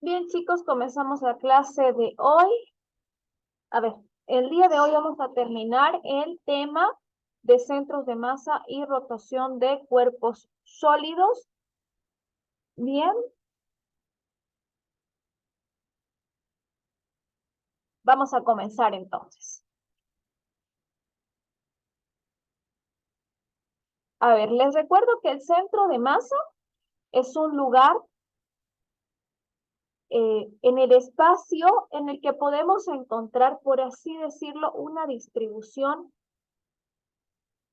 Bien, chicos, comenzamos la clase de hoy. A ver, el día de hoy vamos a terminar el tema de centros de masa y rotación de cuerpos sólidos. Bien. Vamos a comenzar entonces. A ver, les recuerdo que el centro de masa es un lugar en el espacio en el que podemos encontrar, por así decirlo, una distribución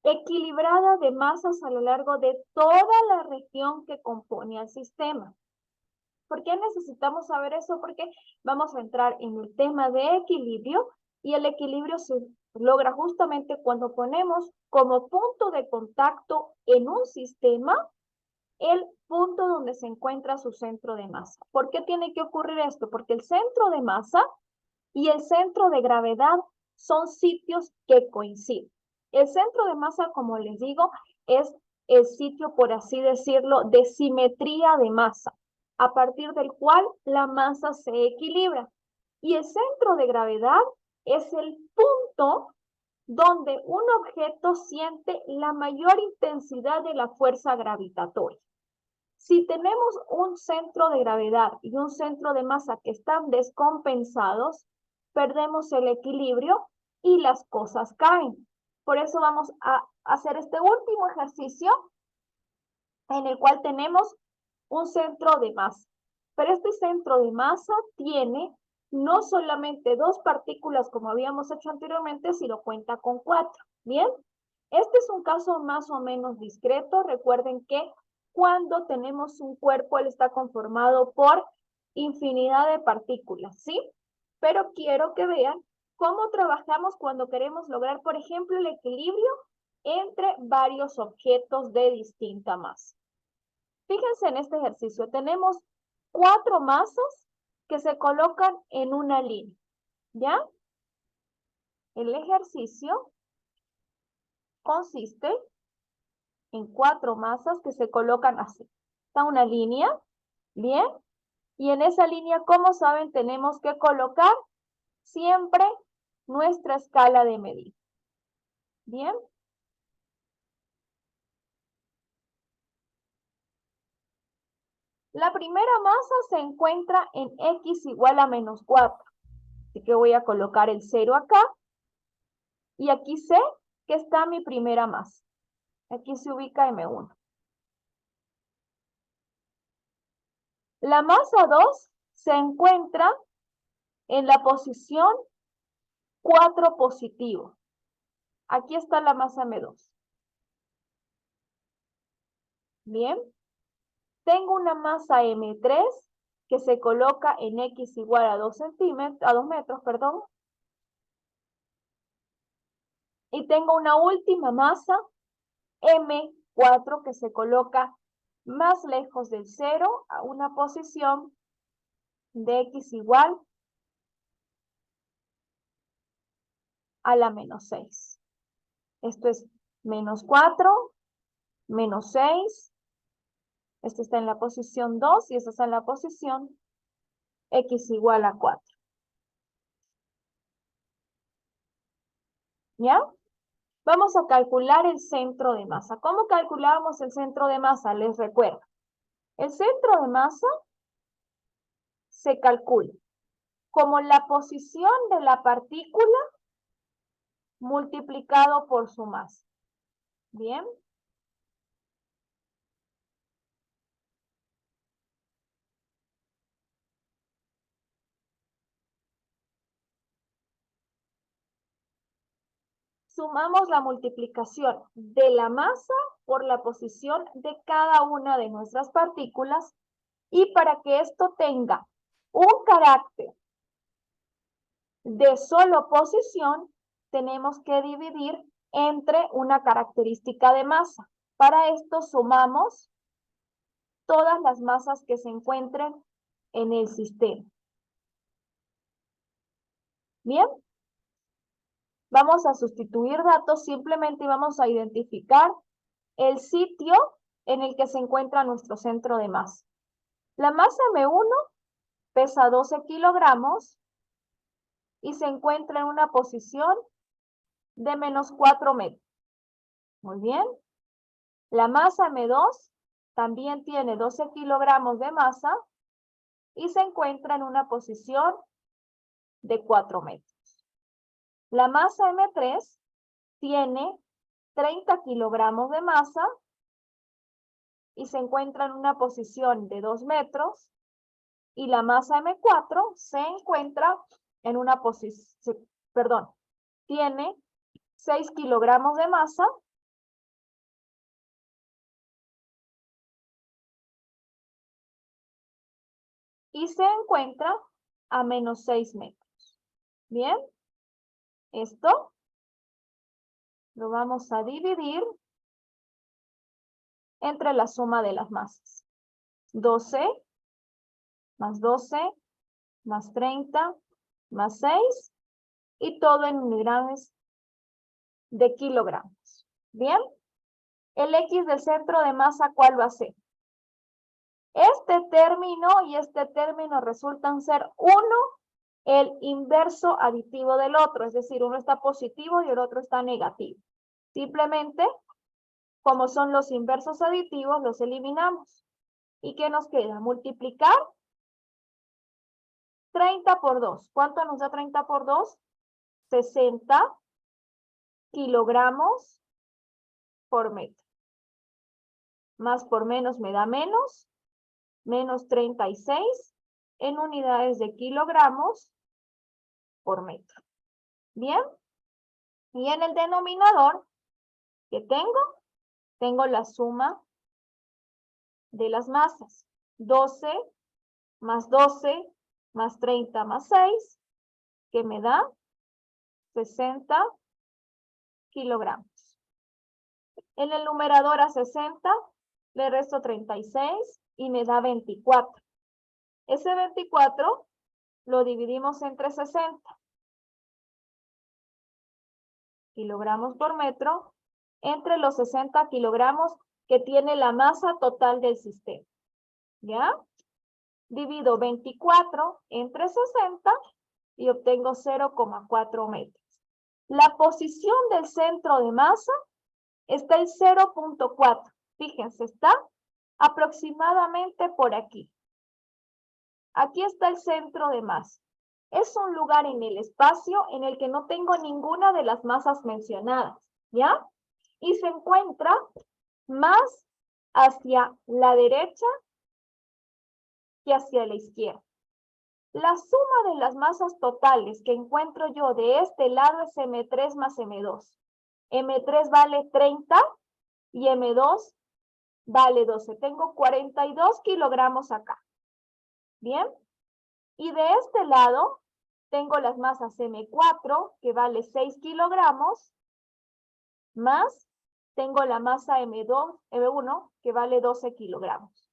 equilibrada de masas a lo largo de toda la región que compone al sistema. ¿Por qué necesitamos saber eso? Porque vamos a entrar en el tema de equilibrio y el equilibrio se logra justamente cuando ponemos como punto de contacto en un sistema el punto donde se encuentra su centro de masa. ¿Por qué tiene que ocurrir esto? Porque el centro de masa y el centro de gravedad son sitios que coinciden. El centro de masa, como les digo, es el sitio, por así decirlo, de simetría de masa, a partir del cual la masa se equilibra. Y el centro de gravedad es el punto donde un objeto siente la mayor intensidad de la fuerza gravitatoria. Si tenemos un centro de gravedad y un centro de masa que están descompensados, perdemos el equilibrio y las cosas caen. Por eso vamos a hacer este último ejercicio en el cual tenemos un centro de masa. Pero este centro de masa tiene no solamente dos partículas como habíamos hecho anteriormente, sino cuenta con 4. ¿Bien? Este es un caso más o menos discreto. Recuerden que cuando tenemos un cuerpo, él está conformado por infinidad de partículas, ¿sí? Pero quiero que vean cómo trabajamos cuando queremos lograr, por ejemplo, el equilibrio entre varios objetos de distinta masa. Fíjense en este ejercicio, tenemos 4 masas que se colocan en una línea, ¿ya? El ejercicio consiste en 4 masas que se colocan así. Está una línea, ¿bien? Y en esa línea, como saben, tenemos que colocar siempre nuestra escala de medida. ¿Bien? La primera masa se encuentra en x igual a menos 4. Así que voy a colocar el 0 acá. Y aquí sé que está mi primera masa. Aquí se ubica M1. La masa 2 se encuentra en la posición 4 positivo. Aquí está la masa M2. Bien. Tengo una masa M3 que se coloca en X igual a 2 metros, perdón. Y tengo una última masa M4 que se coloca más lejos del 0 a una posición de X igual a la menos 6. Esto es menos 4, menos 6. Este está en la posición 2 y este está en la posición X igual a 4. ¿Ya? Vamos a calcular el centro de masa. ¿Cómo calculamos el centro de masa? Les recuerdo. El centro de masa se calcula como la posición de la partícula multiplicado por su masa. ¿Bien? Sumamos la multiplicación de la masa por la posición de cada una de nuestras partículas y para que esto tenga un carácter de solo posición, tenemos que dividir entre una característica de masa. Para esto sumamos todas las masas que se encuentren en el sistema. Bien. Vamos a sustituir datos simplemente y vamos a identificar el sitio en el que se encuentra nuestro centro de masa. La masa M1 pesa 12 kilogramos y se encuentra en una posición de menos 4 metros. Muy bien. La masa M2 también tiene 12 kilogramos de masa y se encuentra en una posición de 4 metros. La masa M3 tiene 30 kilogramos de masa y se encuentra en una posición de 2 metros. Y la masa M4 se encuentra en una posición, tiene 6 kilogramos de masa y se encuentra a menos 6 metros. Bien, esto lo vamos a dividir entre la suma de las masas. 12 más 12 más 30 más 6 y todo en unidades de kilogramos. Bien, el X del centro de masa, ¿cuál va a ser? Este término y este término resultan ser uno el inverso aditivo del otro, es decir, uno está positivo y el otro está negativo. Simplemente, como son los inversos aditivos, los eliminamos. ¿Y qué nos queda? Multiplicar 30 por 2. ¿Cuánto nos da 30 por 2? 60 kilogramos por metro. Más por menos me da menos 36 en unidades de kilogramos por metro. Bien, y en el denominador que tengo la suma de las masas. 12 más 12 más 30 más 6, que me da 60 kilogramos. En el numerador a 60 le resto 36 y me da 24. Ese 24 lo dividimos entre 60 kilogramos por metro entre los 60 kilogramos que tiene la masa total del sistema. ¿Ya? Divido 24 entre 60 y obtengo 0,4 metros. La posición del centro de masa está en 0,4. Fíjense, está aproximadamente por aquí. Aquí está el centro de masa. Es un lugar en el espacio en el que no tengo ninguna de las masas mencionadas, ¿ya? Y se encuentra más hacia la derecha que hacia la izquierda. La suma de las masas totales que encuentro yo de este lado es M3 más M2. M3 vale 30 y M2 vale 12. Tengo 42 kilogramos acá. ¿Bien? Y de este lado tengo las masas M4, que vale 6 kilogramos, más tengo la masa M1, que vale 12 kilogramos.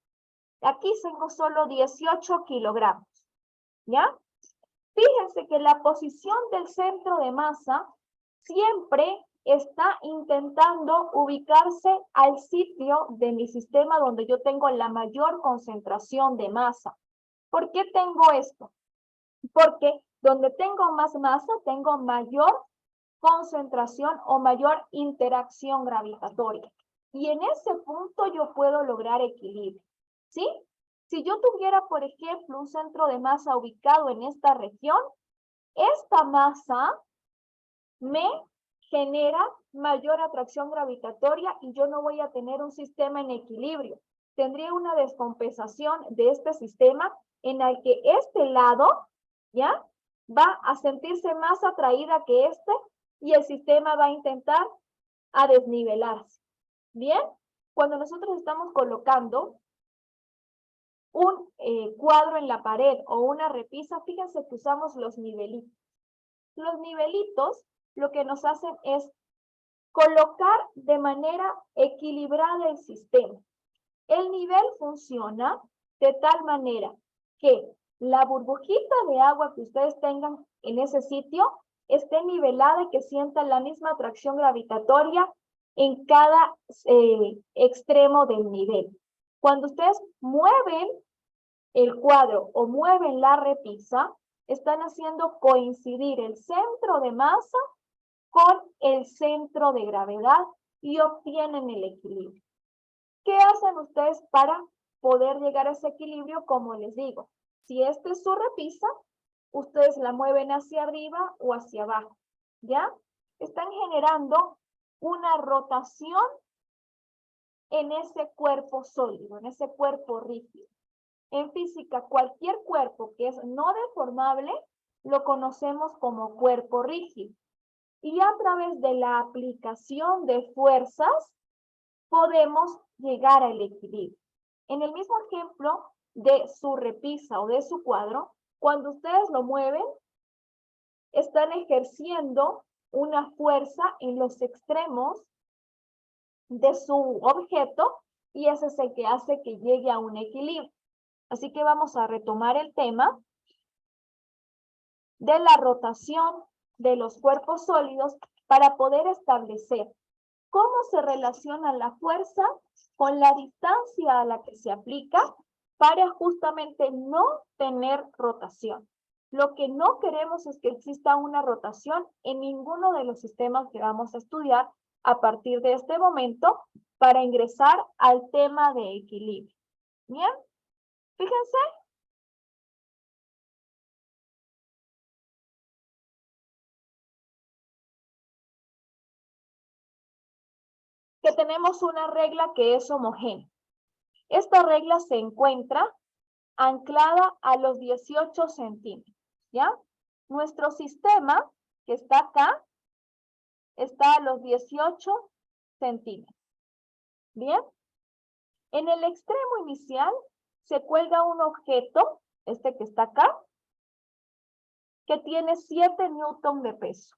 Aquí tengo solo 18 kilogramos. ¿Ya? Fíjense que la posición del centro de masa siempre está intentando ubicarse al sitio de mi sistema donde yo tengo la mayor concentración de masa. ¿Por qué tengo esto? Porque donde tengo más masa, tengo mayor concentración o mayor interacción gravitatoria. Y en ese punto yo puedo lograr equilibrio, ¿sí? Si yo tuviera, por ejemplo, un centro de masa ubicado en esta región, esta masa me genera mayor atracción gravitatoria y yo no voy a tener un sistema en equilibrio. Tendría una descompensación de este sistema en el que este lado, ¿ya? Va a sentirse más atraída que este y el sistema va a intentar a desnivelarse. ¿Bien? Cuando nosotros estamos colocando un cuadro en la pared o una repisa, fíjense que usamos los nivelitos. Los nivelitos lo que nos hacen es colocar de manera equilibrada el sistema. El nivel funciona de tal manera que la burbujita de agua que ustedes tengan en ese sitio esté nivelada y que sientan la misma atracción gravitatoria en cada extremo del nivel. Cuando ustedes mueven el cuadro o mueven la repisa, están haciendo coincidir el centro de masa con el centro de gravedad y obtienen el equilibrio. ¿Qué hacen ustedes para poder llegar a ese equilibrio? Como les digo, si esta es su repisa, ustedes la mueven hacia arriba o hacia abajo, ¿ya? Están generando una rotación en ese cuerpo sólido, en ese cuerpo rígido. En física, cualquier cuerpo que es no deformable lo conocemos como cuerpo rígido. Y a través de la aplicación de fuerzas podemos llegar al equilibrio. En el mismo ejemplo de su repisa o de su cuadro, cuando ustedes lo mueven, están ejerciendo una fuerza en los extremos de su objeto y ese es el que hace que llegue a un equilibrio. Así que vamos a retomar el tema de la rotación de los cuerpos sólidos para poder establecer cómo se relaciona la fuerza con la distancia a la que se aplica para justamente no tener rotación. Lo que no queremos es que exista una rotación en ninguno de los sistemas que vamos a estudiar a partir de este momento para ingresar al tema de equilibrio. Bien, fíjense. Que tenemos una regla que es homogénea. Esta regla se encuentra anclada a los 18 centímetros, ¿ya? Nuestro sistema, que está acá, está a los 18 centímetros. ¿Bien? En el extremo inicial se cuelga un objeto, este que está acá, que tiene 7 newton de peso.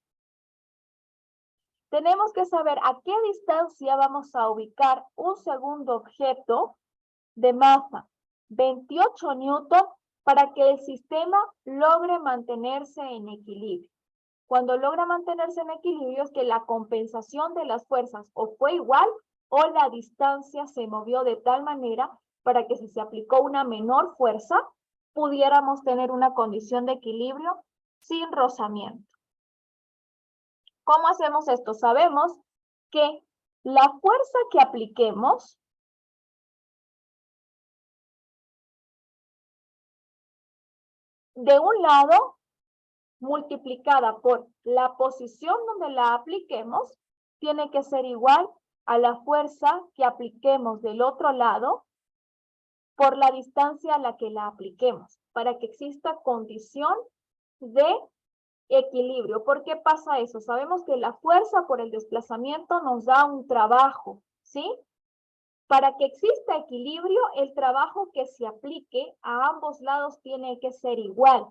Tenemos que saber a qué distancia vamos a ubicar un segundo objeto de masa 28 newton para que el sistema logre mantenerse en equilibrio. Cuando logra mantenerse en equilibrio es que la compensación de las fuerzas o fue igual o la distancia se movió de tal manera para que si se aplicó una menor fuerza, pudiéramos tener una condición de equilibrio sin rozamiento. ¿Cómo hacemos esto? Sabemos que la fuerza que apliquemos de un lado multiplicada por la posición donde la apliquemos, tiene que ser igual a la fuerza que apliquemos del otro lado por la distancia a la que la apliquemos, para que exista condición de equilibrio. ¿Por qué pasa eso? Sabemos que la fuerza por el desplazamiento nos da un trabajo, ¿sí? Para que exista equilibrio, el trabajo que se aplique a ambos lados tiene que ser igual.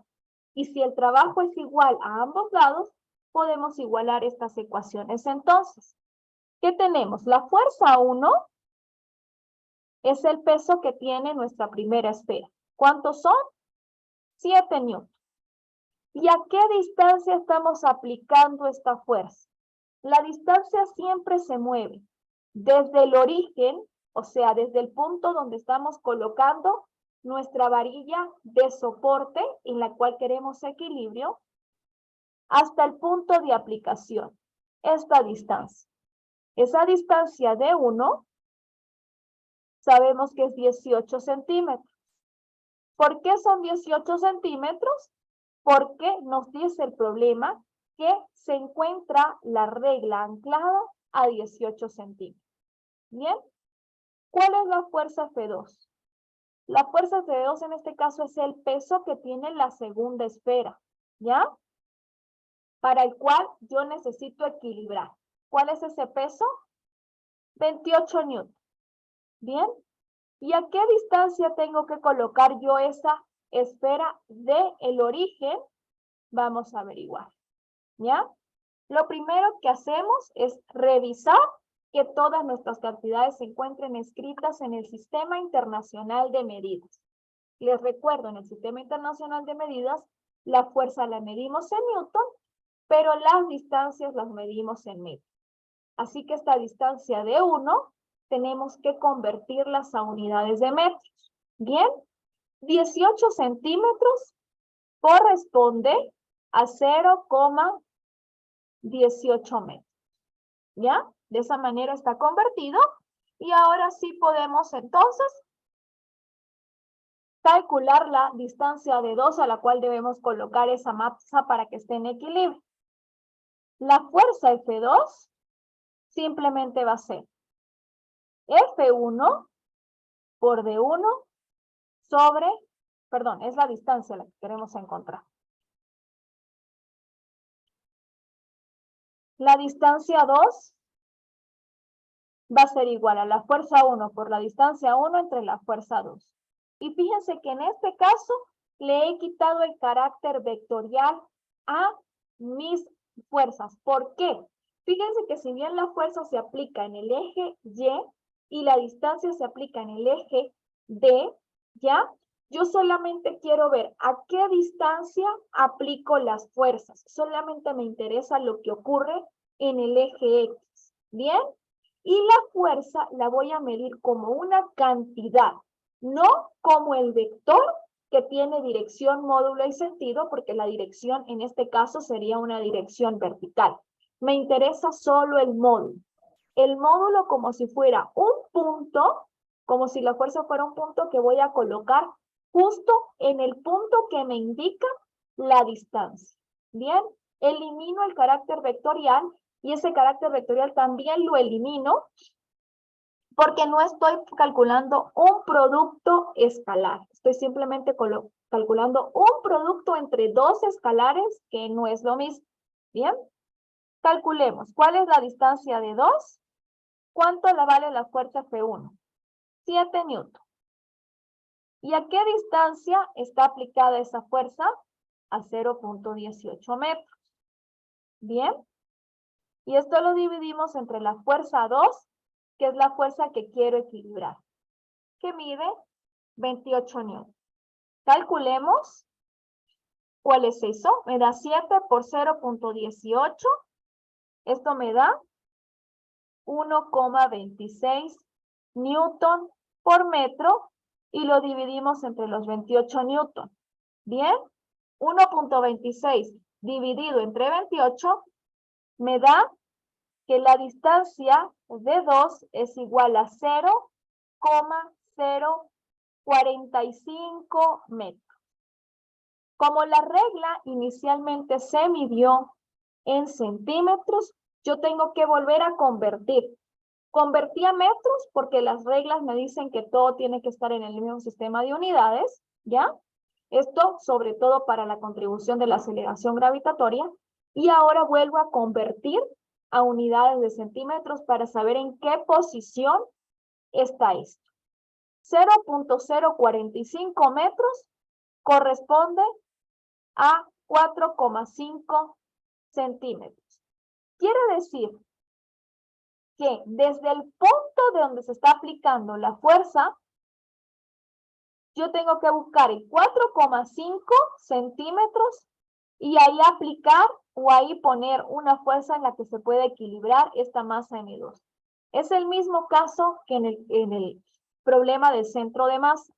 Y si el trabajo es igual a ambos lados, podemos igualar estas ecuaciones. Entonces, ¿qué tenemos? La fuerza 1 es el peso que tiene nuestra primera esfera. ¿Cuántos son? 7 newton. ¿Y a qué distancia estamos aplicando esta fuerza? La distancia siempre se mueve desde el origen, o sea, desde el punto donde estamos colocando nuestra varilla de soporte en la cual queremos equilibrio, hasta el punto de aplicación, esta distancia. Esa distancia de 1, sabemos que es 18 centímetros. ¿Por qué son 18 centímetros? Porque nos dice el problema que se encuentra la regla anclada a 18 centímetros. ¿Bien? ¿Cuál es la fuerza F2? La fuerza F2 en este caso es el peso que tiene la segunda esfera, ¿ya? Para el cual yo necesito equilibrar. ¿Cuál es ese peso? 28 newton. ¿Bien? ¿Y a qué distancia tengo que colocar yo esa esfera del origen? Vamos a averiguar, ¿ya? Lo primero que hacemos es revisar que todas nuestras cantidades se encuentren escritas en el Sistema Internacional de Medidas. Les recuerdo, en el Sistema Internacional de Medidas, la fuerza la medimos en newton, pero las distancias las medimos en metros. Así que esta distancia de 1 tenemos que convertirlas a unidades de metros. ¿Bien? 18 centímetros corresponde a 0,18 metros. ¿Ya? De esa manera está convertido. Y ahora sí podemos entonces calcular la distancia de 2 a la cual debemos colocar esa masa para que esté en equilibrio. La fuerza F2 simplemente va a ser F1 por D1 sobre, perdón, es la distancia la que queremos encontrar. La distancia 2 va a ser igual a la fuerza 1 por la distancia 1 entre la fuerza 2. Y fíjense que en este caso le he quitado el carácter vectorial a mis fuerzas. ¿Por qué? Fíjense que si bien la fuerza se aplica en el eje Y la distancia se aplica en el eje D, ¿ya? Yo solamente quiero ver a qué distancia aplico las fuerzas. Solamente me interesa lo que ocurre en el eje X, ¿bien? Y la fuerza la voy a medir como una cantidad, no como el vector que tiene dirección, módulo y sentido, porque la dirección en este caso sería una dirección vertical. Me interesa solo el módulo. El módulo como si fuera un punto, como si la fuerza fuera un punto que voy a colocar justo en el punto que me indica la distancia. Bien, elimino el carácter vectorial y ese carácter vectorial también lo elimino porque no estoy calculando un producto escalar. Estoy simplemente calculando un producto entre dos escalares que no es lo mismo. Bien, calculemos. ¿Cuál es la distancia de 2? ¿Cuánto le vale la fuerza F1? 7 newton. ¿Y a qué distancia está aplicada esa fuerza? A 0,18 metros. Bien. Y esto lo dividimos entre la fuerza 2, que es la fuerza que quiero equilibrar, que mide 28 newton. Calculemos cuál es eso. Me da 7 por 0,18. Esto me da 1,26 newton por metro y lo dividimos entre los 28 newton. Bien, 1,26 dividido entre 28 me da que la distancia de 2 es igual a 0,045 metros. Como la regla inicialmente se midió en centímetros, yo tengo que volver a convertir. Convertí a metros porque las reglas me dicen que todo tiene que estar en el mismo sistema de unidades, ¿ya? Esto sobre todo para la contribución de la aceleración gravitatoria. Y ahora vuelvo a convertir a unidades de centímetros para saber en qué posición está esto. 0,045 metros corresponde a 4,5 centímetros. Quiere decir que desde el punto de donde se está aplicando la fuerza, yo tengo que buscar el 4,5 centímetros y ahí aplicar o ahí poner una fuerza en la que se puede equilibrar esta masa M2. Es el mismo caso que en el problema del centro de masa.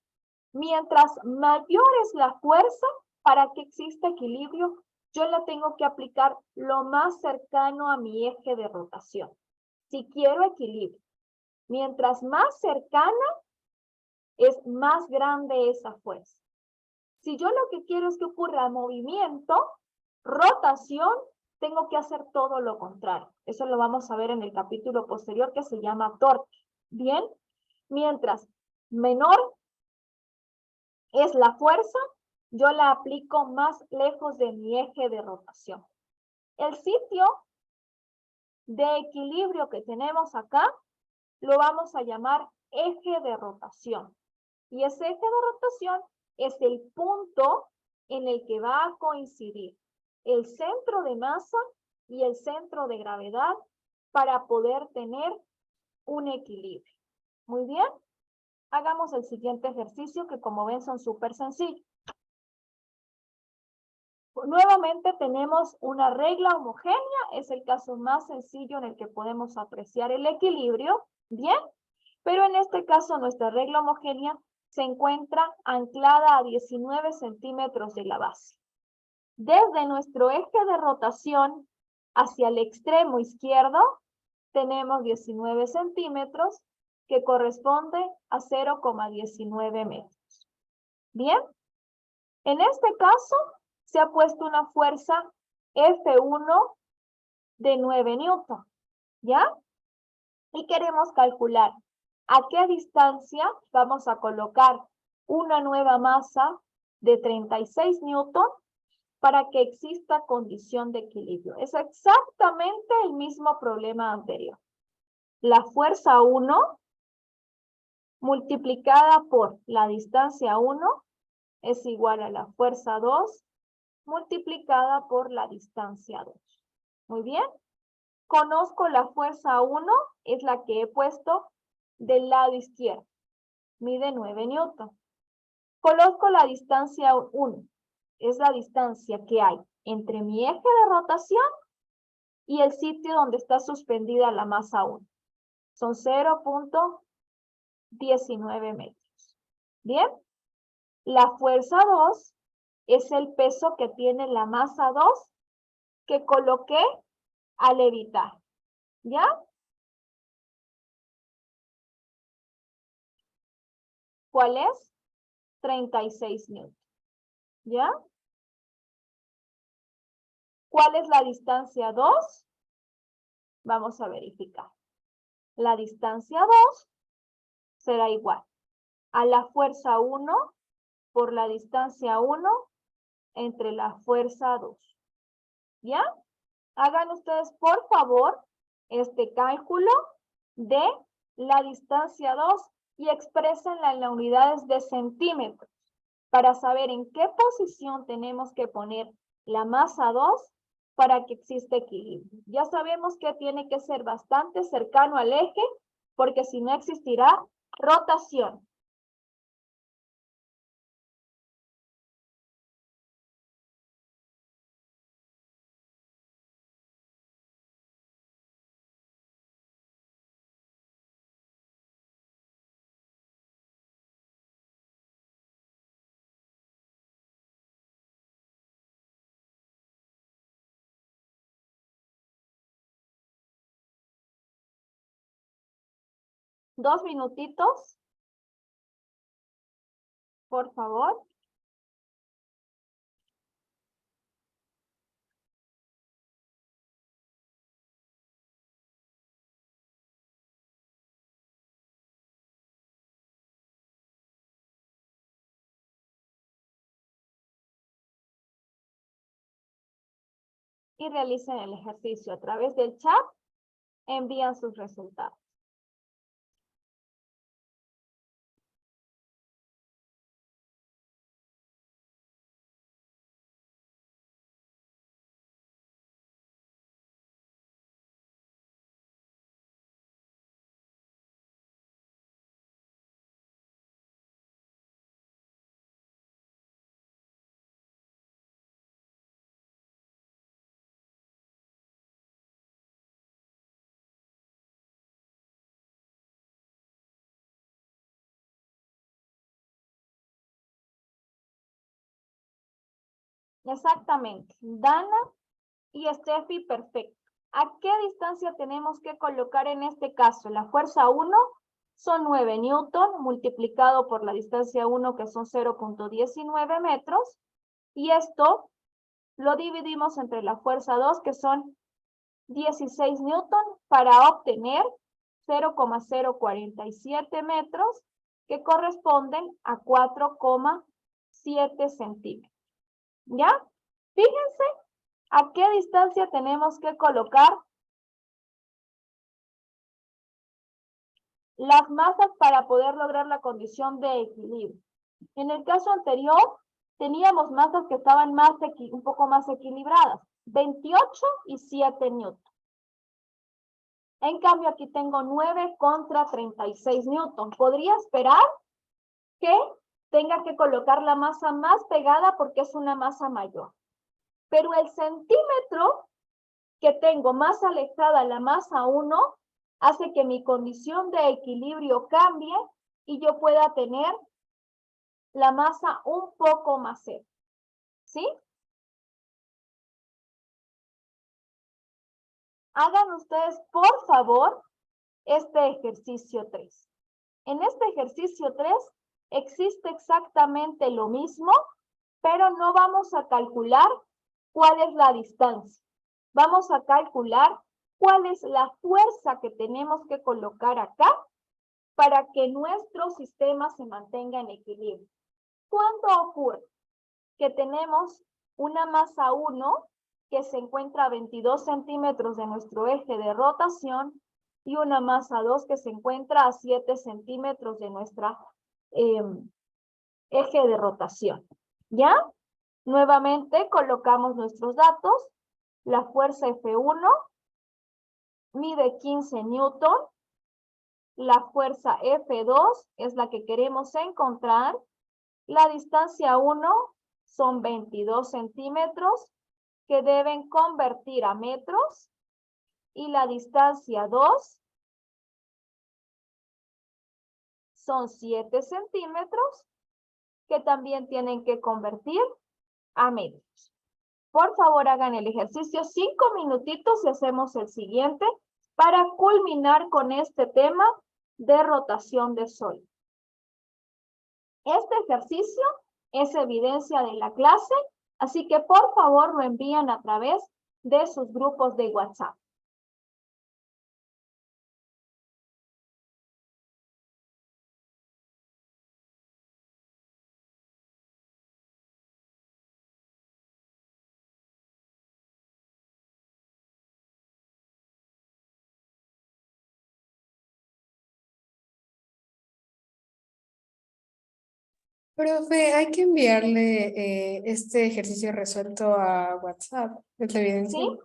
Mientras mayor es la fuerza para que exista equilibrio, yo la tengo que aplicar lo más cercano a mi eje de rotación. Si quiero equilibrio, mientras más cercana, es más grande esa fuerza. Si yo lo que quiero es que ocurra movimiento, rotación, tengo que hacer todo lo contrario. Eso lo vamos a ver en el capítulo posterior que se llama torque. Bien, mientras menor es la fuerza, yo la aplico más lejos de mi eje de rotación. El sitio de equilibrio que tenemos acá lo vamos a llamar eje de rotación. Y ese eje de rotación es el punto en el que va a coincidir el centro de masa y el centro de gravedad para poder tener un equilibrio. Muy bien. Hagamos el siguiente ejercicio que, como ven, son súper sencillos. Nuevamente tenemos una regla homogénea. Es el caso más sencillo en el que podemos apreciar el equilibrio. Bien. Pero en este caso nuestra regla homogénea se encuentra anclada a 19 centímetros de la base. Desde nuestro eje de rotación hacia el extremo izquierdo, tenemos 19 centímetros que corresponde a 0,19 metros. Bien, en este caso se ha puesto una fuerza F1 de 9 newton, ¿ya? Y queremos calcular a qué distancia vamos a colocar una nueva masa de 36 newton para que exista condición de equilibrio. Es exactamente el mismo problema anterior. La fuerza 1 multiplicada por la distancia 1 es igual a la fuerza 2 multiplicada por la distancia 2. Muy bien. Conozco la fuerza 1, es la que he puesto del lado izquierdo. Mide 9 newton. Conozco la distancia 1. Es la distancia que hay entre mi eje de rotación y el sitio donde está suspendida la masa 1. Son 0,19 metros. Bien. La fuerza 2 es el peso que tiene la masa 2 que coloqué al levitar. ¿Ya? ¿Cuál es? 36 newton. ¿Ya? ¿Cuál es la distancia 2? Vamos a verificar. La distancia 2 será igual a la fuerza 1 por la distancia 1 entre la fuerza 2. ¿Ya? Hagan ustedes, por favor, este cálculo de la distancia 2 y exprésenla en las unidades de centímetros para saber en qué posición tenemos que poner la masa 2 para que exista equilibrio. Ya sabemos que tiene que ser bastante cercano al eje, porque si no existirá rotación. Dos minutitos, por favor. Y realicen el ejercicio a través del chat. Envían sus resultados. Exactamente. Dana y Steffi, perfecto. ¿A qué distancia tenemos que colocar en este caso? La fuerza 1 son 9 newton multiplicado por la distancia 1 que son 0,19 metros. Y esto lo dividimos entre la fuerza 2 que son 16 newton para obtener 0,047 metros que corresponden a 4,7 centímetros. ¿Ya? Fíjense a qué distancia tenemos que colocar las masas para poder lograr la condición de equilibrio. En el caso anterior, teníamos masas que estaban un poco más equilibradas, 28 y 7 newton. En cambio, aquí tengo 9 contra 36 newton. Podría esperar que tenga que colocar la masa más pegada porque es una masa mayor. Pero el centímetro que tengo más alejada la masa 1 hace que mi condición de equilibrio cambie y yo pueda tener la masa un poco más cerca, ¿sí? Hagan ustedes, por favor, este ejercicio 3. En este ejercicio 3 existe exactamente lo mismo, pero no vamos a calcular cuál es la distancia. Vamos a calcular cuál es la fuerza que tenemos que colocar acá para que nuestro sistema se mantenga en equilibrio. ¿Cuándo ocurre? Que tenemos una masa 1 que se encuentra a 22 centímetros de nuestro eje de rotación y una masa 2 que se encuentra a 7 centímetros de nuestra eje de rotación. ¿Ya? Nuevamente colocamos nuestros datos. La fuerza F1 mide 15 newton. La fuerza F2 es la que queremos encontrar. La distancia 1 son 22 centímetros que deben convertir a metros. Y la distancia 2 son 7 centímetros que también tienen que convertir a metros. Por favor, hagan el ejercicio 5 minutitos y hacemos el siguiente para culminar con este tema de rotación de Sol. Este ejercicio es evidencia de la clase, así que por favor lo envían a través de sus grupos de WhatsApp. Profe, hay que enviarle este ejercicio resuelto a WhatsApp, ¿es la evidencia? ¿Sí?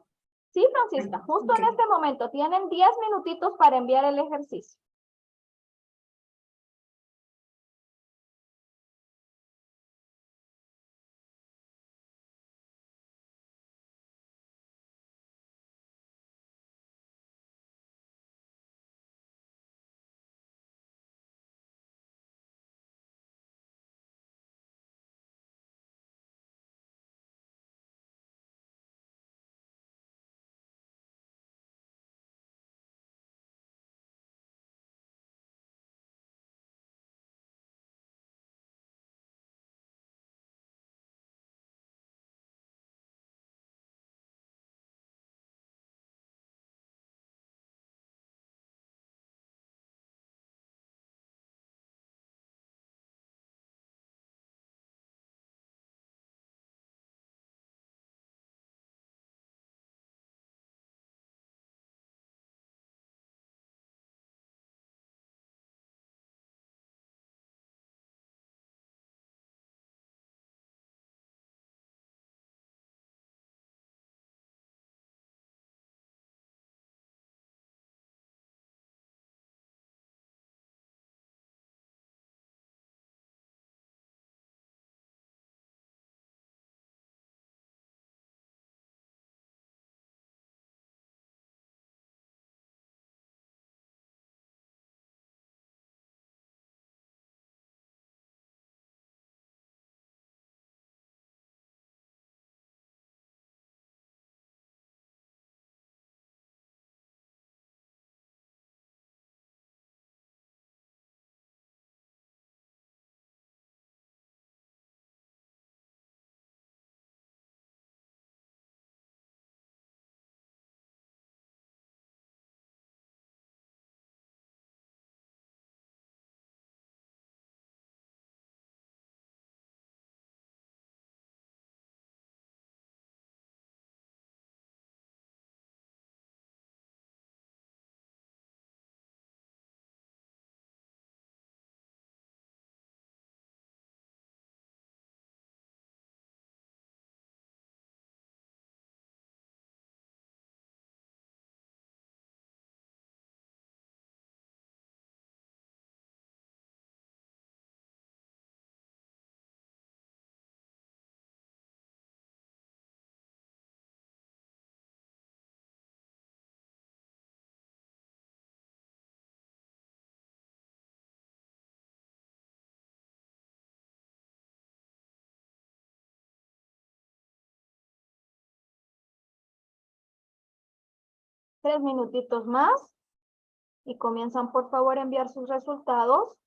Sí, Francisca, justo en este momento tienen 10 minutitos para enviar el ejercicio. 3 minutitos más. Y comienzan, por favor, a enviar sus resultados.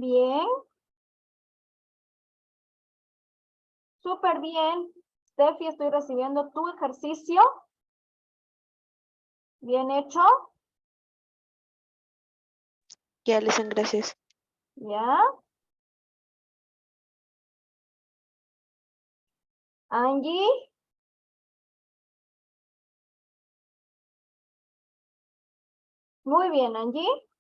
Bien. Súper bien. Steffi, estoy recibiendo tu ejercicio. Bien hecho. Ya, Alison, gracias. Ya. Angie. Muy bien, Angie.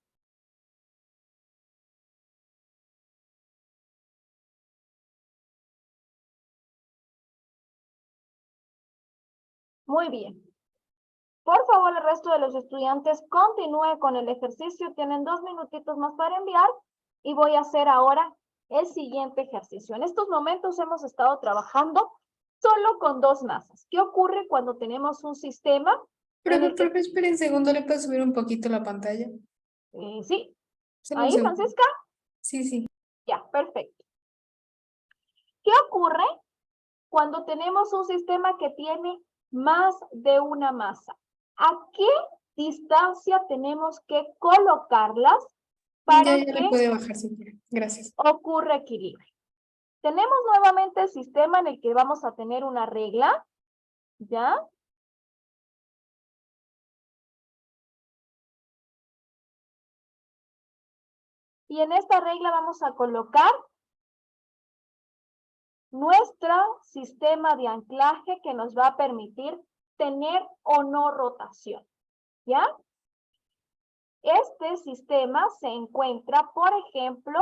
Muy bien. Por favor, el resto de los estudiantes continúe con el ejercicio. Tienen 2 minutitos más para enviar y voy a hacer ahora el siguiente ejercicio. En estos momentos hemos estado trabajando solo con 2 masas. ¿Qué ocurre cuando tenemos un sistema en el que... Profe, espere un segundo, ¿le puedo subir un poquito la pantalla? sí, Solo un ahí, segundo. Francisca. Sí, sí. Ya, perfecto. ¿Qué ocurre cuando tenemos un sistema que tiene más de una masa? ¿A qué distancia tenemos que colocarlas para Ya le que puede bajar si quiere. Gracias. ocurra equilibrio? Tenemos nuevamente el sistema en el que vamos a tener una regla, ¿ya? Y en esta regla vamos a colocar nuestro sistema de anclaje que nos va a permitir tener o no rotación, ¿ya? Este sistema se encuentra, por ejemplo,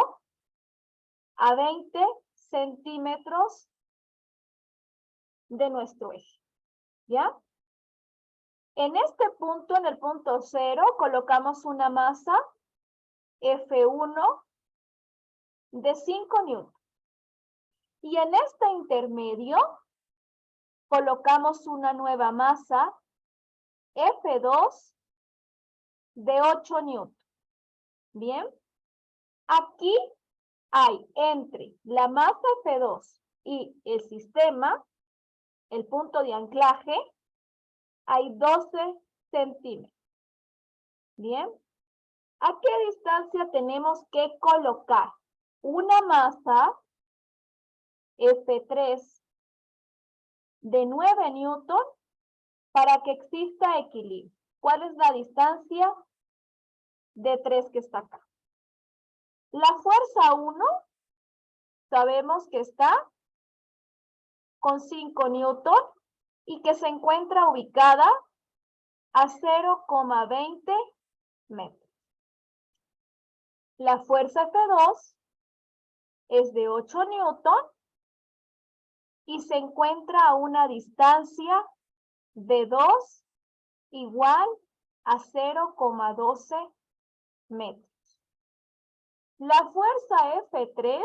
a 20 centímetros de nuestro eje, ¿ya? En este punto, en el punto 0, colocamos una masa F1 de 5 newtons. Y en este intermedio, colocamos una nueva masa F2 de 8 newtons. Bien. Aquí hay entre la masa F2 y el sistema, el punto de anclaje, hay 12 centímetros. Bien. ¿A qué distancia tenemos que colocar una masa F3 de 9 newton para que exista equilibrio? ¿Cuál es la distancia de 3 que está acá? La fuerza 1 sabemos que está con 5 newton y que se encuentra ubicada a 0,20 metros. La fuerza F2 es de 8 newton y se encuentra a una distancia de 2 igual a 0,12 metros. La fuerza F3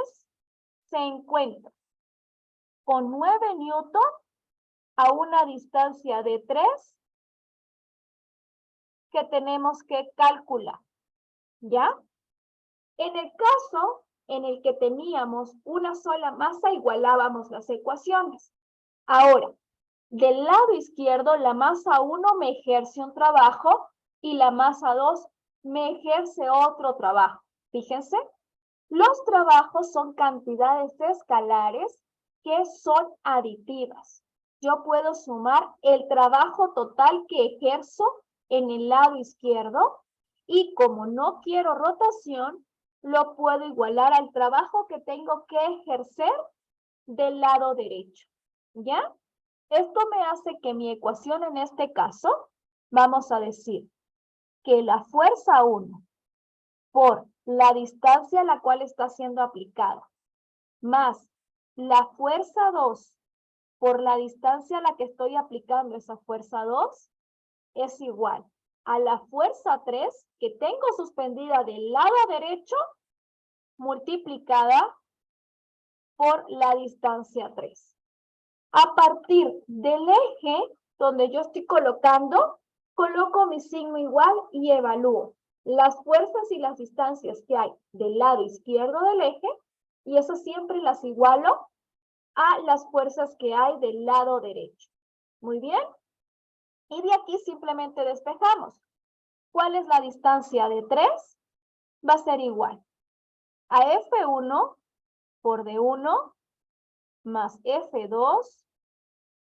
se encuentra con 9 newton a una distancia de 3 que tenemos que calcular, ¿ya? En el caso en el que teníamos una sola masa, igualábamos las ecuaciones. Ahora, del lado izquierdo, la masa 1 me ejerce un trabajo y la masa 2 me ejerce otro trabajo. Fíjense, los trabajos son cantidades escalares que son aditivas. Yo puedo sumar el trabajo total que ejerzo en el lado izquierdo y como no quiero rotación, lo puedo igualar al trabajo que tengo que ejercer del lado derecho. ¿Ya? Esto me hace que mi ecuación en este caso, vamos a decir que la fuerza 1 por la distancia a la cual está siendo aplicada, más la fuerza 2 por la distancia a la que estoy aplicando esa fuerza 2, es igual a la fuerza 3 que tengo suspendida del lado derecho multiplicada por la distancia 3. A partir del eje donde yo estoy colocando, coloco mi signo igual y evalúo las fuerzas y las distancias que hay del lado izquierdo del eje, y eso siempre las igualo a las fuerzas que hay del lado derecho. Muy bien. Y de aquí simplemente despejamos. ¿Cuál es la distancia de 3? Va a ser igual a F1 por D1 más F2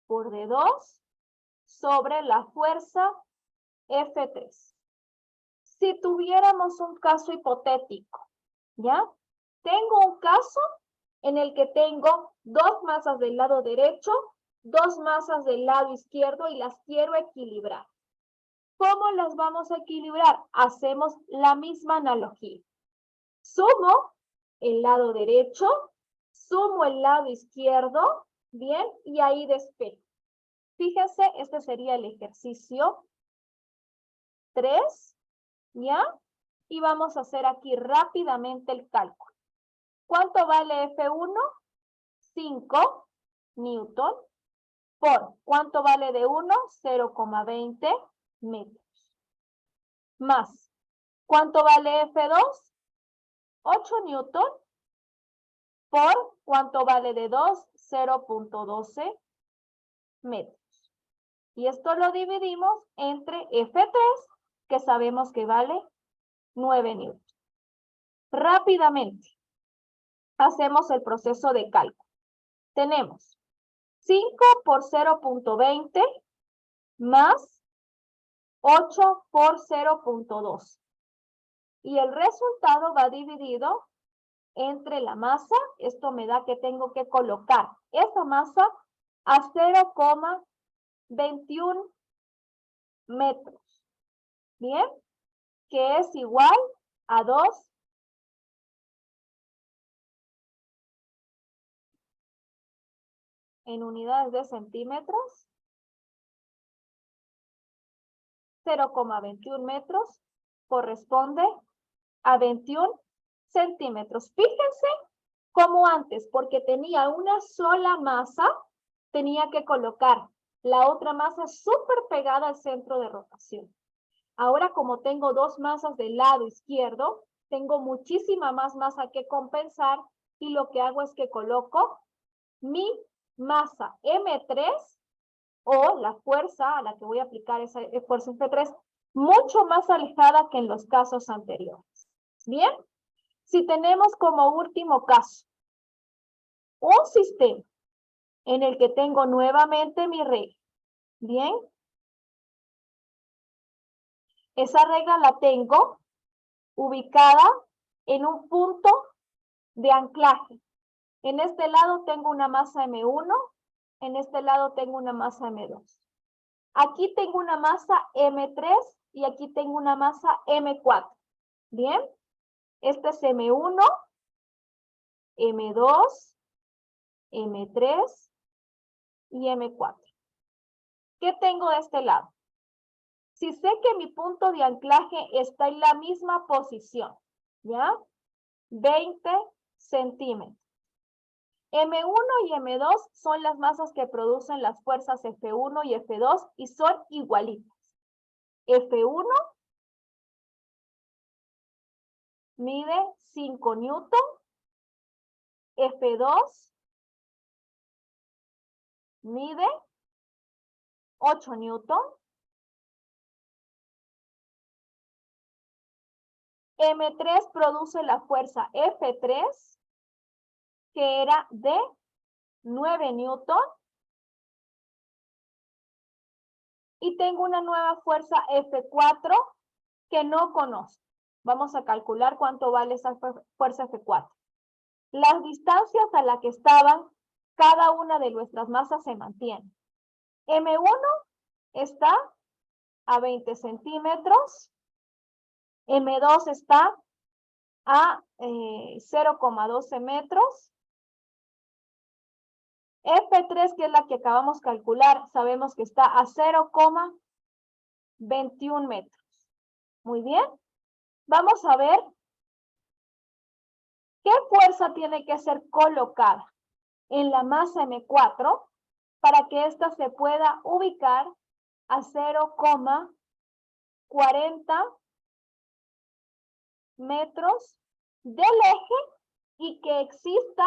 por D2 sobre la fuerza F3. Si tuviéramos un caso hipotético, ¿ya? Tengo un caso en el que tengo 2 masas del lado derecho, 2 masas del lado izquierdo y las quiero equilibrar. ¿Cómo las vamos a equilibrar? Hacemos la misma analogía. Sumo el lado derecho, sumo el lado izquierdo, bien, y ahí despejo. Fíjense, este sería el ejercicio 3, ¿ya? Y vamos a hacer aquí rápidamente el cálculo. ¿Cuánto vale F1? 5 newton por, ¿cuánto vale D1? 0,20 metros. Más, ¿cuánto vale F2? 8 newton por, ¿cuánto vale D2? 0,12 metros. Y esto lo dividimos entre F3, que sabemos que vale 9 newton. Rápidamente, hacemos el proceso de cálculo. Tenemos 5 por 0,20 más 8 por 0,2. Y el resultado va dividido entre la masa. Esto me da que tengo que colocar esa masa a 0,21 metros. Bien, que es igual a 2 en unidades de centímetros. 0,21 metros corresponde a 21 centímetros. Fíjense cómo antes, porque tenía una sola masa, tenía que colocar la otra masa súper pegada al centro de rotación. Ahora, como tengo 2 masas del lado izquierdo, tengo muchísima más masa que compensar, y lo que hago es que coloco mi masa M3 o la fuerza a la que voy a aplicar esa fuerza F3 mucho más alejada que en los casos anteriores. Bien, si tenemos como último caso un sistema en el que tengo nuevamente mi regla, bien, esa regla la tengo ubicada en un punto de anclaje. En este lado tengo una masa M1, en este lado tengo una masa M2. Aquí tengo una masa M3 y aquí tengo una masa M4. Bien, este es M1, M2, M3 y M4. ¿Qué tengo de este lado? Si sé que mi punto de anclaje está en la misma posición, ¿ya? 20 centímetros. M1 y M2 son las masas que producen las fuerzas F1 y F2 y son igualitas. F1 mide 5 newton, F2 mide 8 newton, M3 produce la fuerza F3, que era de 9 newton, y tengo una nueva fuerza F4 que no conozco. Vamos a calcular cuánto vale esa fuerza F4. Las distancias a las que estaban cada una de nuestras masas se mantienen. M1 está a 20 centímetros, M2 está a 0,12 metros. F3, que es la que acabamos de calcular, sabemos que está a 0,21 metros. Muy bien. Vamos a ver qué fuerza tiene que ser colocada en la masa M4 para que ésta se pueda ubicar a 0,40 metros del eje y que exista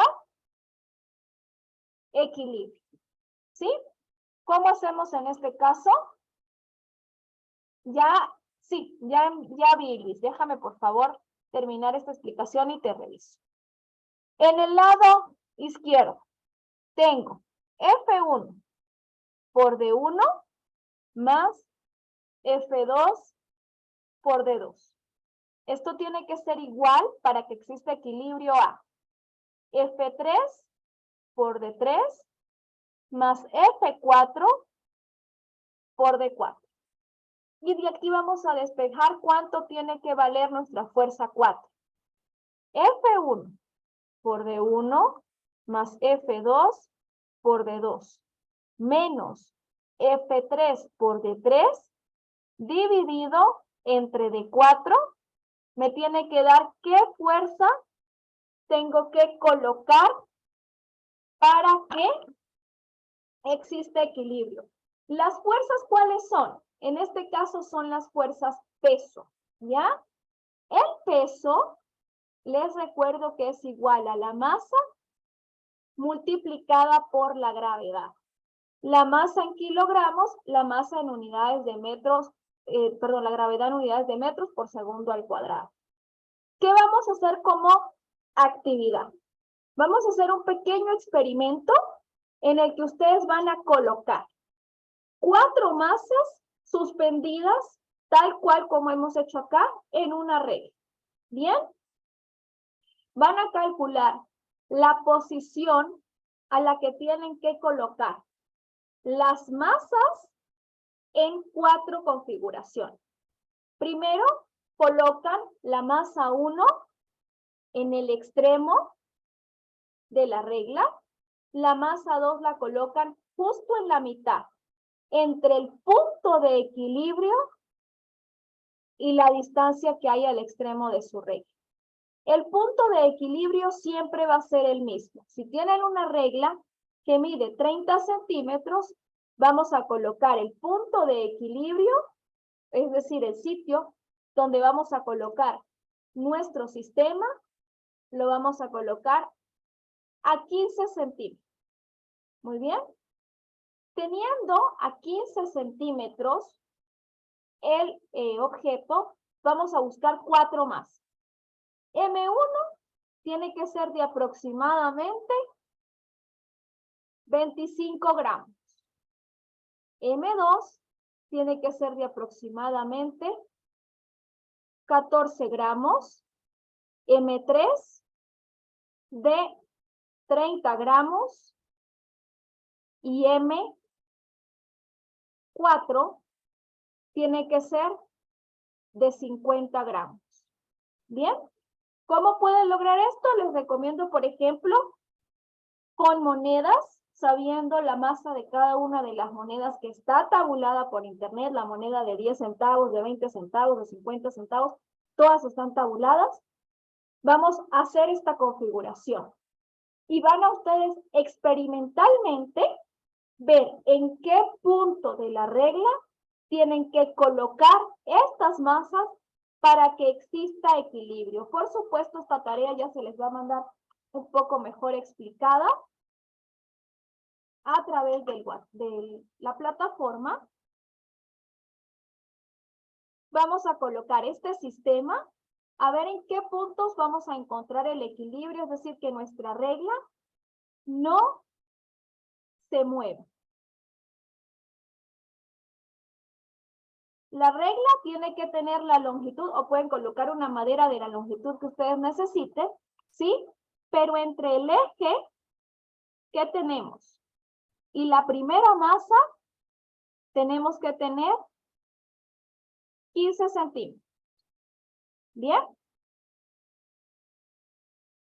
equilibrio. ¿Sí? ¿Cómo hacemos en este caso? Ya vi, Luis. Déjame, por favor, terminar esta explicación y te reviso. En el lado izquierdo tengo F1 por D1 más F2 por D2. Esto tiene que ser igual para que exista equilibrio a F3 por D3 más F4 por D4. Y de aquí vamos a despejar cuánto tiene que valer nuestra fuerza 4. F1 por D1 más F2 por D2 menos F3 por D3 dividido entre D4 me tiene que dar qué fuerza tengo que colocar para que exista equilibrio. ¿Las fuerzas cuáles son? En este caso son las fuerzas peso, ¿ya? El peso, les recuerdo que es igual a la masa multiplicada por la gravedad. La masa en kilogramos, la masa en unidades de metros, la gravedad en unidades de metros por segundo al cuadrado. ¿Qué vamos a hacer como actividad? Vamos a hacer un pequeño experimento en el que ustedes van a colocar 4 masas suspendidas, tal cual como hemos hecho acá, en una regla. ¿Bien? Van a calcular la posición a la que tienen que colocar las masas en 4 configuraciones. Primero, colocan la masa 1 en el extremo de la regla. La masa 2 la colocan justo en la mitad, entre el punto de equilibrio y la distancia que hay al extremo de su regla. El punto de equilibrio siempre va a ser el mismo. Si tienen una regla que mide 30 centímetros, vamos a colocar el punto de equilibrio, es decir, el sitio donde vamos a colocar nuestro sistema, lo vamos a colocar a 15 centímetros. Muy bien. Teniendo a 15 centímetros el objeto, vamos a buscar 4 más. M1 tiene que ser de aproximadamente 25 gramos. M2 tiene que ser de aproximadamente 14 gramos. M3 de 30 gramos. Y M4 tiene que ser de 50 gramos. ¿Bien? ¿Cómo pueden lograr esto? Les recomiendo, por ejemplo, con monedas, sabiendo la masa de cada una de las monedas que está tabulada por internet, la moneda de 10 centavos, de 20 centavos, de 50 centavos, todas están tabuladas. Vamos a hacer esta configuración. Y van a ustedes experimentalmente ver en qué punto de la regla tienen que colocar estas masas para que exista equilibrio. Por supuesto, esta tarea ya se les va a mandar un poco mejor explicada a través de la plataforma. Vamos a colocar este sistema, a ver en qué puntos vamos a encontrar el equilibrio, es decir, que nuestra regla no se mueva. La regla tiene que tener la longitud, o pueden colocar una madera de la longitud que ustedes necesiten, ¿sí? Pero entre el eje que tenemos y la primera masa, tenemos que tener 15 centímetros. ¿Bien?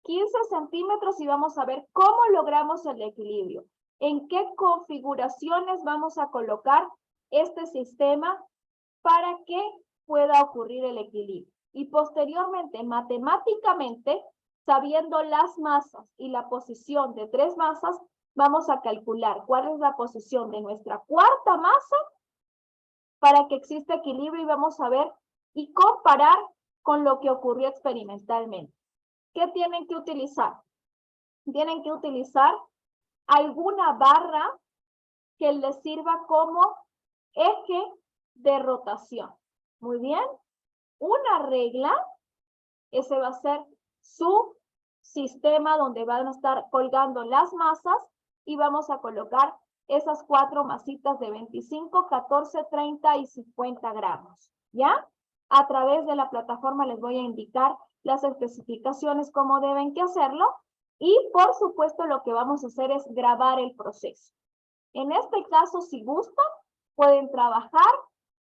15 centímetros y vamos a ver cómo logramos el equilibrio. En qué configuraciones vamos a colocar este sistema para que pueda ocurrir el equilibrio. Y posteriormente, matemáticamente, sabiendo las masas y la posición de 3 masas, vamos a calcular cuál es la posición de nuestra cuarta masa para que exista equilibrio y vamos a ver y comparar con lo que ocurrió experimentalmente. ¿Qué tienen que utilizar? Tienen que utilizar alguna barra que les sirva como eje de rotación. Muy bien. Una regla, ese va a ser su sistema donde van a estar colgando las masas y vamos a colocar esas 4 masitas de 25, 14, 30 y 50 gramos. ¿Ya? A través de la plataforma les voy a indicar las especificaciones, cómo deben que hacerlo y por supuesto lo que vamos a hacer es grabar el proceso. En este caso, si gustan, pueden trabajar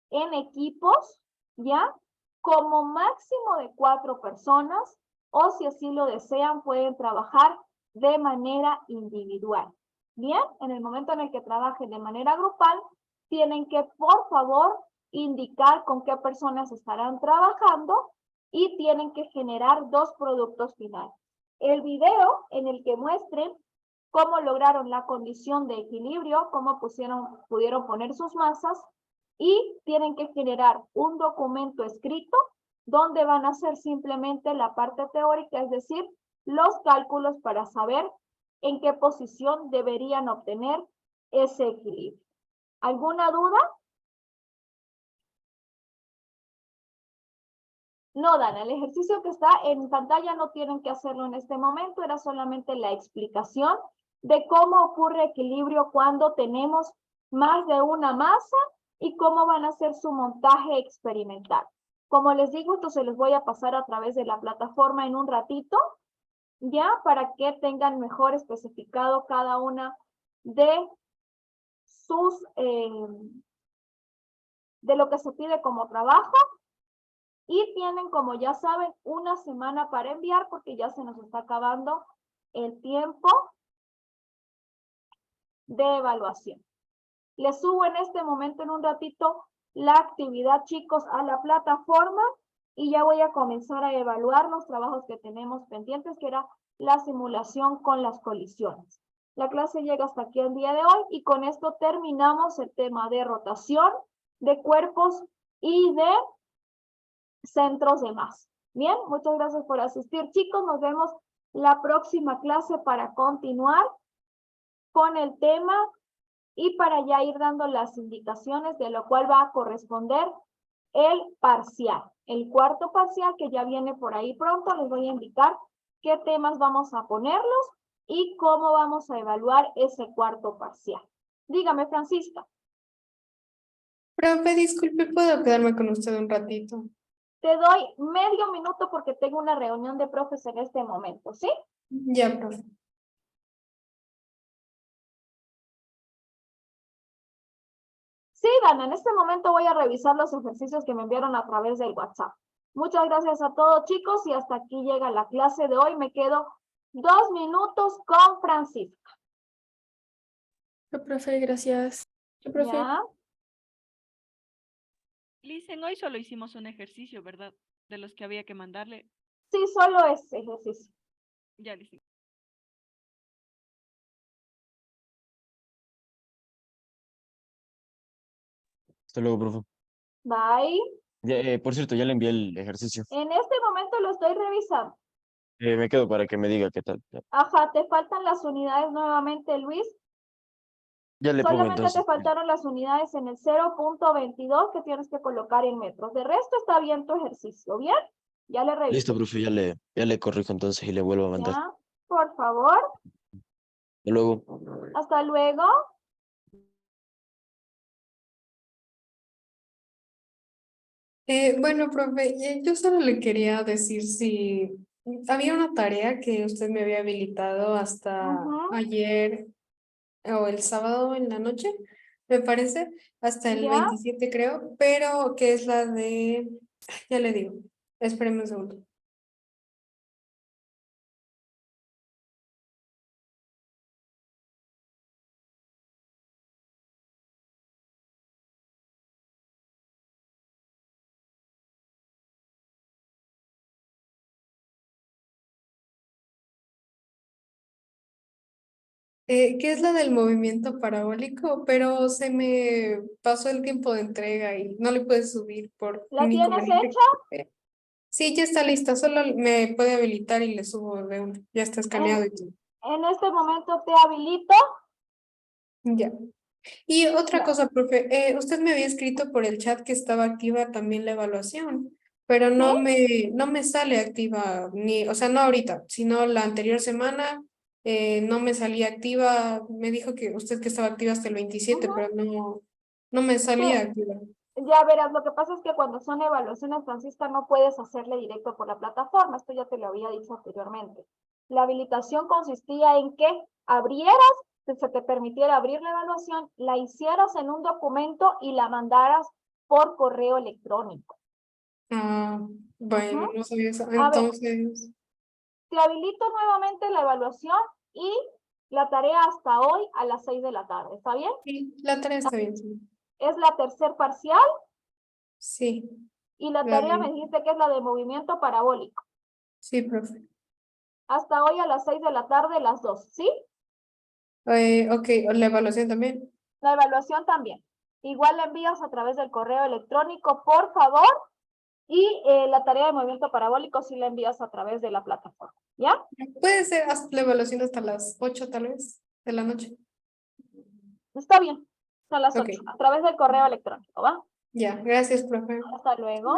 en equipos, ¿ya? Como máximo de 4 personas, o si así lo desean, pueden trabajar de manera individual. Bien, en el momento en el que trabajen de manera grupal, tienen que, por favor, indicar con qué personas estarán trabajando y tienen que generar 2 productos finales. El video en el que muestren cómo lograron la condición de equilibrio, cómo pudieron poner sus masas, y tienen que generar un documento escrito donde van a hacer simplemente la parte teórica, es decir, los cálculos para saber en qué posición deberían obtener ese equilibrio. ¿Alguna duda? No, Dana, el ejercicio que está en pantalla no tienen que hacerlo en este momento, era solamente la explicación de cómo ocurre equilibrio cuando tenemos más de una masa y cómo van a hacer su montaje experimental. Como les digo, esto se los voy a pasar a través de la plataforma en un ratito, ya para que tengan mejor especificado cada una de sus, de lo que se pide como trabajo. Y tienen, como ya saben, una semana para enviar porque ya se nos está acabando el tiempo de evaluación. Les subo en este momento, en un ratito, la actividad, chicos, a la plataforma y ya voy a comenzar a evaluar los trabajos que tenemos pendientes, que era la simulación con las colisiones. La clase llega hasta aquí el día de hoy y con esto terminamos el tema de rotación de cuerpos y de centros de masa. Bien, muchas gracias por asistir, chicos. Nos vemos la próxima clase para continuar con el tema y para ya ir dando las indicaciones de lo cual va a corresponder el parcial. El cuarto parcial que ya viene por ahí pronto, les voy a indicar qué temas vamos a ponerlos y cómo vamos a evaluar ese cuarto parcial. Dígame, Francisca. Profe, disculpe, ¿puedo quedarme con usted un ratito? Te doy medio minuto porque tengo una reunión de profes en este momento, ¿sí? Ya, profe. Sí, Dana, en este momento voy a revisar los ejercicios que me enviaron a través del WhatsApp. Muchas gracias a todos, chicos, y hasta aquí llega la clase de hoy. Me quedo 2 minutos con Francisca. Profe, gracias. Profe. ¿Ya? Listen, hoy solo hicimos un ejercicio, ¿verdad? De los que había que mandarle. Sí, solo ese ejercicio. Ya, listen. Hasta luego, profe. Bye. Por cierto, ya le envié el ejercicio. En este momento lo estoy revisando. Me quedo para que me diga qué tal. Ajá, te faltan las unidades nuevamente, Luis. Ya le pongo Solamente entonces. te faltaron las unidades en el 0.22 que tienes que colocar en metros. De resto está bien tu ejercicio, ¿bien? Ya le reviso. Listo, profe, ya le corrijo entonces y le vuelvo a mandar. Ya, por favor. Hasta luego. Hasta luego. Bueno, profe, yo solo le quería decir si había una tarea que usted me había habilitado hasta Ujú. ayer o el sábado en la noche, me parece, hasta el ¿Ya? 27 creo, pero que es la de, ya le digo, espéreme un segundo. que es la del movimiento parabólico, pero se me pasó el tiempo de entrega y no le puedes subir por ¿La un tienes inconveniente. hecha? Sí, ya está lista, solo me puede habilitar y le subo de una. Ya está escaneado y todo. En este momento te habilito. Ya. Y otra Ya. cosa, profe, usted me había escrito por el chat que estaba activa también la evaluación, pero ¿Sí? no me sale activa, ni, o sea, no ahorita, sino la anterior semana no me salía activa, me dijo que usted que estaba activa hasta el 27, Ujú. pero no me Sí, salía activa. ya verás, lo que pasa es que cuando son evaluaciones, Francisca, no puedes hacerle directo por la plataforma. Esto ya te lo había dicho anteriormente. La habilitación consistía en que abrieras, que se te permitiera abrir la evaluación, la hicieras en un documento y la mandaras por correo electrónico. Ah, bueno, Ujú. no sabía eso. A ver, Entonces, te habilito nuevamente la evaluación y la tarea hasta hoy a las 6 de la tarde. ¿Está bien? sí, la tarea está bien, sí. Es la tercer parcial Sí, y la la tarea me vi. dijiste que es la de movimiento parabólico. Sí, profe. Hasta hoy a las 6 de la tarde, las 2, ¿sí? Ok, la evaluación también. La evaluación también. Igual la envías a través del correo electrónico, por favor, y la tarea de movimiento parabólico sí la envías a través de la plataforma, ¿ya? Puede ser la evaluación hasta las 8 tal vez de la noche. Está bien, a las Ok, 8, a través del correo electrónico, ¿va? ya, gracias, profe. Hasta luego.